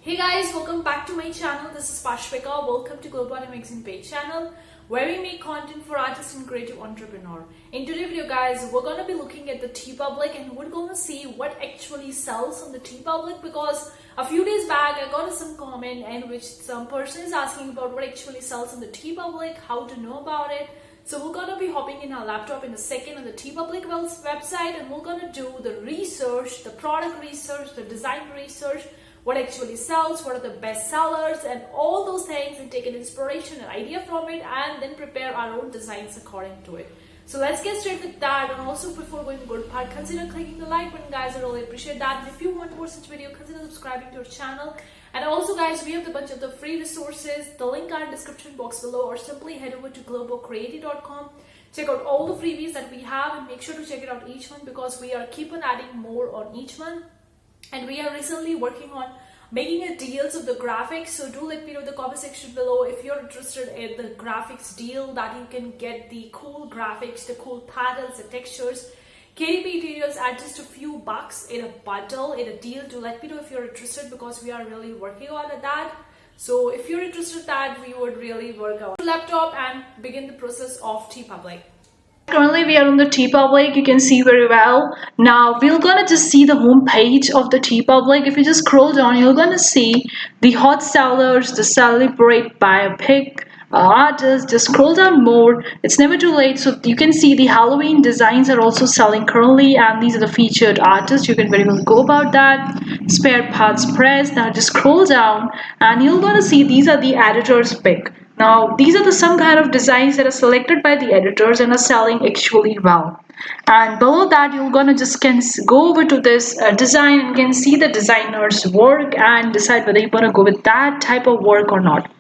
Hey guys, welcome back to my channel. This is Pashvika. Welcome to Globo Arte Magazine page channel where we make content for artists and creative entrepreneur. In today's video guys, we're going to be looking at the TeePublic and we're going to see what actually sells on the TeePublic, because a few days back I got some comment in which some person is asking about what actually sells on the TeePublic, how to know about it. So we're going to be hopping in our laptop in a second on the TeePublic website and we're going to do the research, the product research, the design research, what actually sells, what are the best sellers and all those things, and take an inspiration and idea from it and then prepare our own designs according to it. So let's get straight with that. And also before going to the good part, consider clicking the like button guys. I really appreciate that. And if you want more such video, consider subscribing to our channel. And also guys, we have a bunch of the free resources. The link are in the description box below, or simply head over to globocreative.com. Check out all the freebies that we have and make sure to check it out each one, because we are keep on adding more on each one. And we are recently working on making a deals of the graphics, so do let me know in the comment section below if you're interested in the graphics deal, that you can get the cool graphics, the cool patterns, the textures, KDP materials at just a few bucks in a bundle, in a deal. Do let me know if you're interested, because we are really working on that. So if you're interested in that, we would really work out the laptop and begin the process of TeePublic. Currently we are on the TeePublic, you can see very well. Now we're gonna just see the home page of the TeePublic. If you just scroll down, you're gonna see the hot sellers, the celebrate biopic artists. Just scroll down more, it's never too late. So you can see the Halloween designs are also selling currently, and these are the featured artists. You can very well go about that. Spare parts press. Now just scroll down and you're gonna see these are the editor's pick. Now these are some kind of designs that are selected by the editors and are selling actually well. And below that you're gonna just can go over to this design and can see the designer's work and decide whether you wanna go with that type of work or not.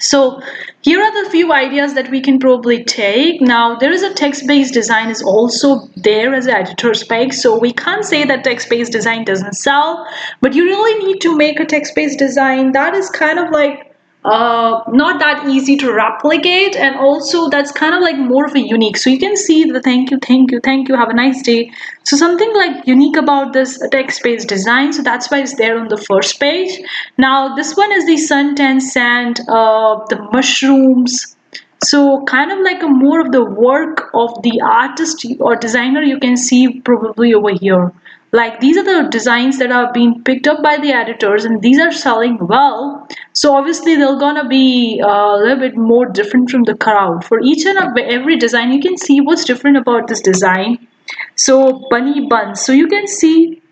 So here are the few ideas that we can probably take. Now there is a text-based design is also there as an editor's pick, so we can't say that text-based design doesn't sell, but you really need to make a text-based design that is kind of like not that easy to replicate, and also that's kind of like more of a unique. So you can see the thank you, have a nice day. So something like unique about this text-based design, so that's why it's there on the first page. Now this one is the suntan sand, the mushrooms, so kind of like a more of the work of the artist or designer. You can see probably over here, like these are the designs that are being picked up by the editors and these are selling well. So obviously they're gonna be a little bit more different from the crowd. For each and every design you can see what's different about this design. So bunny buns, so you can see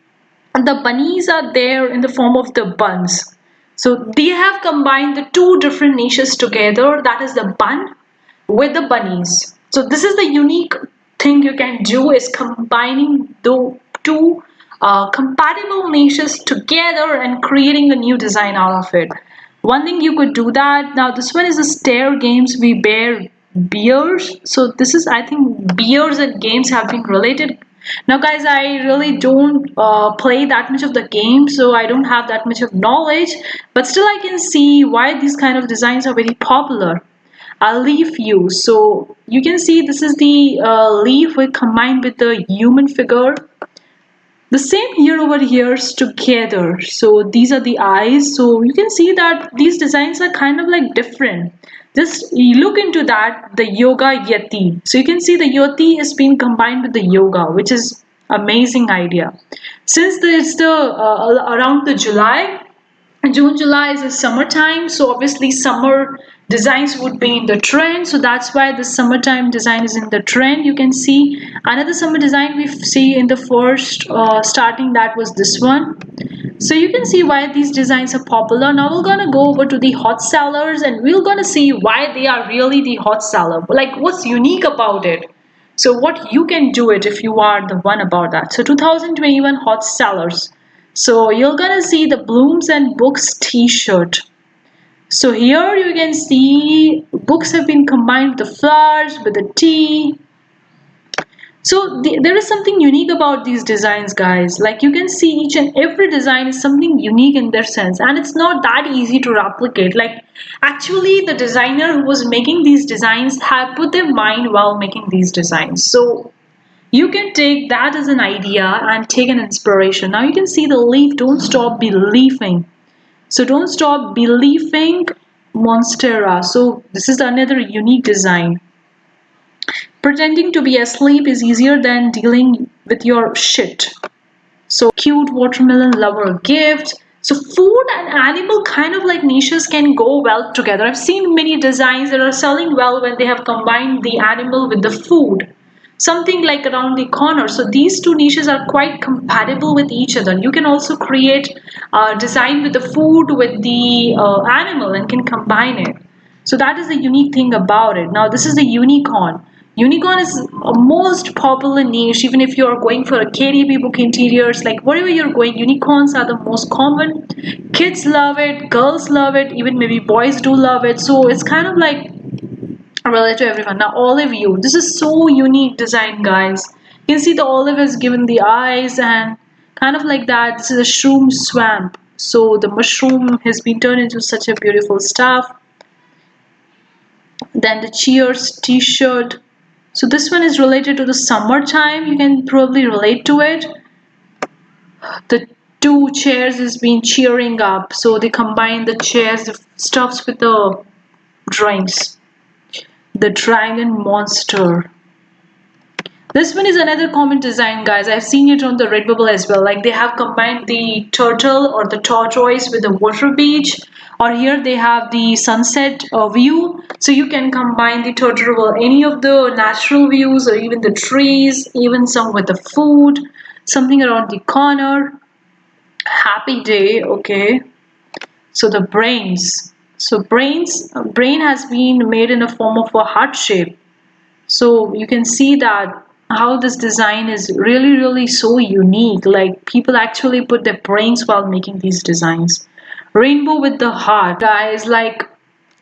the bunnies are there in the form of the buns. So they have combined the two different niches together, that is the bun with the bunnies. So this is the unique thing you can do, is combining the two compatible niches together and creating a new design out of it. One thing you could do that. Now this one is a Stare Games We Bear Beers. So this is, I think, beers and games have been related. Now guys, I really don't play that much of the game, so I don't have that much of knowledge, but still I can see why these kind of designs are very popular. A leaf view, so you can see this is the leaf combined with the human figure. The same here over here is together, so these are the eyes. So you can see that these designs are kind of like different. Just look into that, the yoga yeti. So you can see the yeti is being combined with the yoga, which is amazing idea. Since it's the around the June, July is the summertime, so obviously summer designs would be in the trend, so that's why the summertime design is in the trend. You can see another summer design we see in the first starting, that was this one. So you can see why these designs are popular. Now we're gonna go over to the hot sellers and we're gonna see why they are really the hot seller, like what's unique about it. So what you can do it if you are the one about that. So 2021 hot sellers. So you're gonna see the Blooms and Books t-shirt. So here you can see books have been combined with the flowers, with the tea. So there is something unique about these designs guys. Like you can see each and every design is something unique in their sense, and it's not that easy to replicate. Like actually the designer who was making these designs had put their mind while making these designs. So you can take that as an idea and take an inspiration. Now you can see the leaf, don't stop believing. So don't stop believing Monstera. So this is another unique design. Pretending to be asleep is easier than dealing with your shit. So cute watermelon lover gift. So food and animal kind of like niches can go well together. I've seen many designs that are selling well when they have combined the animal with the food. Something like around the corner. So these two niches are quite compatible with each other. You can also create a design with the food with the animal and can combine it. So that is the unique thing about it. Now this is the unicorn. Unicorn is a most popular niche, even if you're going for a KDP book interiors, like wherever you're going, unicorns are the most common. Kids love it, girls love it, even maybe boys do love it. So it's kind of like related to everyone. Now olive view. This is so unique design, guys. You can see the olive has given the eyes and kind of like that. This is a shroom swamp. So the mushroom has been turned into such a beautiful stuff. Then the cheers t-shirt. So this one is related to the summertime. You can probably relate to it. The two chairs has been cheering up. So they combine the chairs, the stuffs with the drinks. The dragon monster. This one is another common design, guys. I've seen it on the Redbubble as well. Like they have combined the turtle or the tortoise with the water beach. Or here they have the sunset view. So you can combine the turtle with any of the natural views or even the trees, even some with the food, something around the corner. Happy day, okay. So the brains. So brain has been made in a form of a heart shape. So you can see that how this design is really so unique. Like people actually put their brains while making these designs. Rainbow with the heart, guys. Like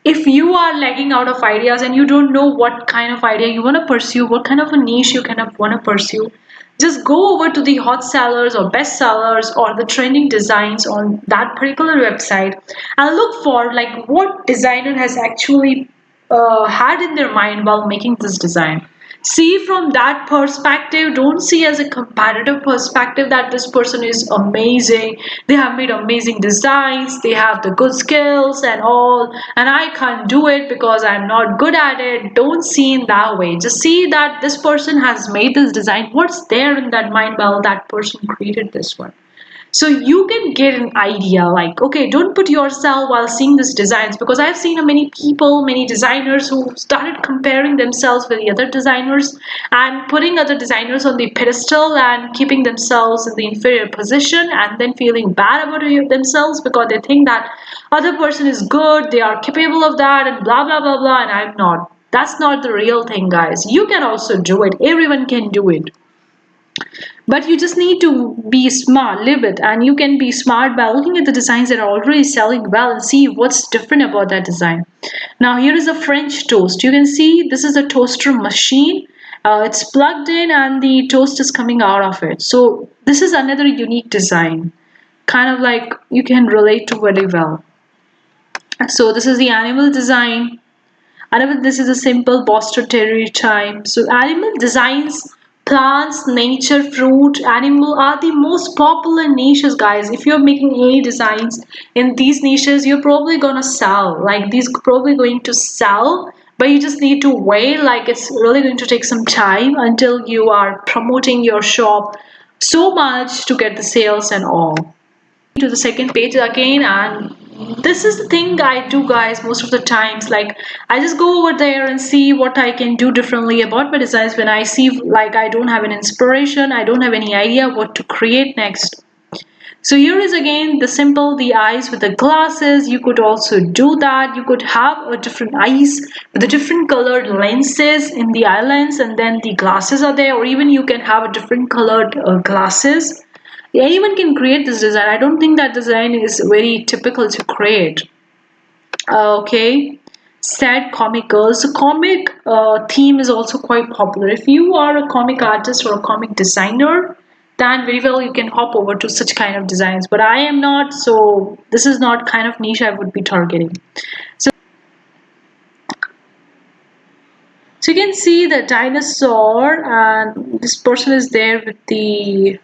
if you are lagging out of ideas and you don't know what kind of idea you want to pursue, what kind of a niche you kind of want to pursue, just go over to the hot sellers or best sellers or the trending designs on that particular website and look for like what designer has actually had in their mind while making this design. See from that perspective, don't see as a competitive perspective that this person is amazing, they have made amazing designs, they have the good skills and all, and I can't do it because I'm not good at it. Don't see in that way. Just see that this person has made this design, what's there in that mind while that person created this one. So you can get an idea like, okay, don't put yourself while seeing these designs, because I've seen many people, many designers who started comparing themselves with the other designers and putting other designers on the pedestal and keeping themselves in the inferior position and then feeling bad about themselves because they think that other person is good, they are capable of that and blah blah blah blah, and I'm not. That's not the real thing, guys. You can also do it. Everyone can do it, but you just need to be smart, live it, and you can be smart by looking at the designs that are already selling well and see what's different about that design. Now here is a French toast. You can see this is a toaster machine. It's plugged in and the toast is coming out of it. So this is another unique design, kind of like you can relate to very well. So this is the animal design. And this is a simple Boston Terrier time. So animal designs, plants, nature, fruit, animal are the most popular niches, guys. If you're making any designs in these niches, you're probably gonna sell. Like these probably going to sell, but you just need to wait. Like it's really going to take some time until you are promoting your shop so much to get the sales and all. To the second page again, and this is the thing I do, guys, most of the times. Like I just go over there and see what I can do differently about my designs when I see like I don't have an inspiration, I don't have any idea what to create next. So here is again the simple, the eyes with the glasses. You could also do that. You could have a different eyes with the different colored lenses in the eye lens, and then the glasses are there, or even you can have a different colored glasses. Anyone can create this design. I don't think that design is very typical to create. Okay, sad comic girls. So comic theme is also quite popular. If you are a comic artist or a comic designer, then very well you can hop over to such kind of designs. But I am not, so this is not kind of niche I would be targeting. So, so you can see the dinosaur, and this person is there with the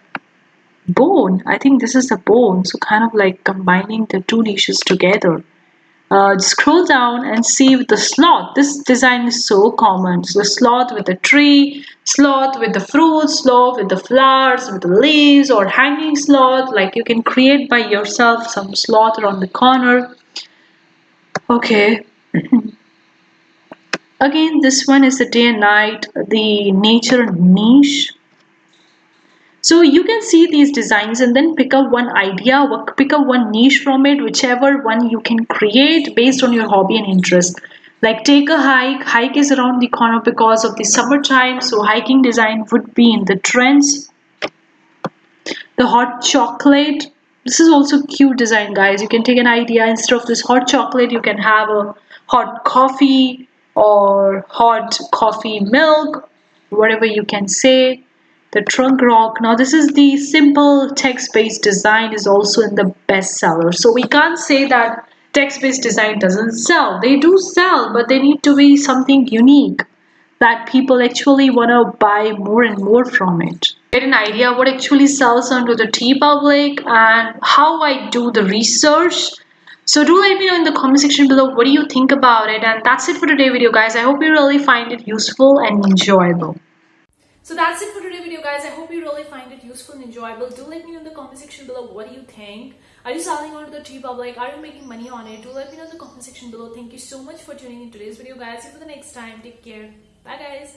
bone. I think this is the bone. So kind of like combining the two niches together. Scroll down and see with the sloth. This design is so common. So the sloth with the tree, sloth with the fruits, sloth with the flowers, with the leaves, or hanging sloth. Like you can create by yourself some sloth around the corner. Okay. Again, this one is the day and night, the nature niche. So you can see these designs and then pick up one idea, pick up one niche from it, whichever one you can create based on your hobby and interest. Like take a hike. Hike is around the corner because of the summertime, so hiking design would be in the trends. The hot chocolate. This is also cute design, guys. You can take an idea. Instead of this hot chocolate, you can have a hot coffee or hot coffee milk, whatever you can say. The trunk rock. Now, this is the simple text-based design is also in the bestseller. So we can't say that text-based design doesn't sell. They do sell, but they need to be something unique that people actually want to buy more and more from it. Get an idea what actually sells onto the TeePublic and how I do the research. So do let me know in the comment section below what do you think about it, and that's it for today's video, guys. I hope you really find it useful and enjoyable. So that's it for today's video, guys. I hope you really find it useful and enjoyable. Do let me know in the comment section below what do you think. Are you selling onto the TeePublic? Are you making money on it? Do let me know in the comment section below. Thank you so much for tuning in today's video, guys. See you for the next time. Take care. Bye, guys.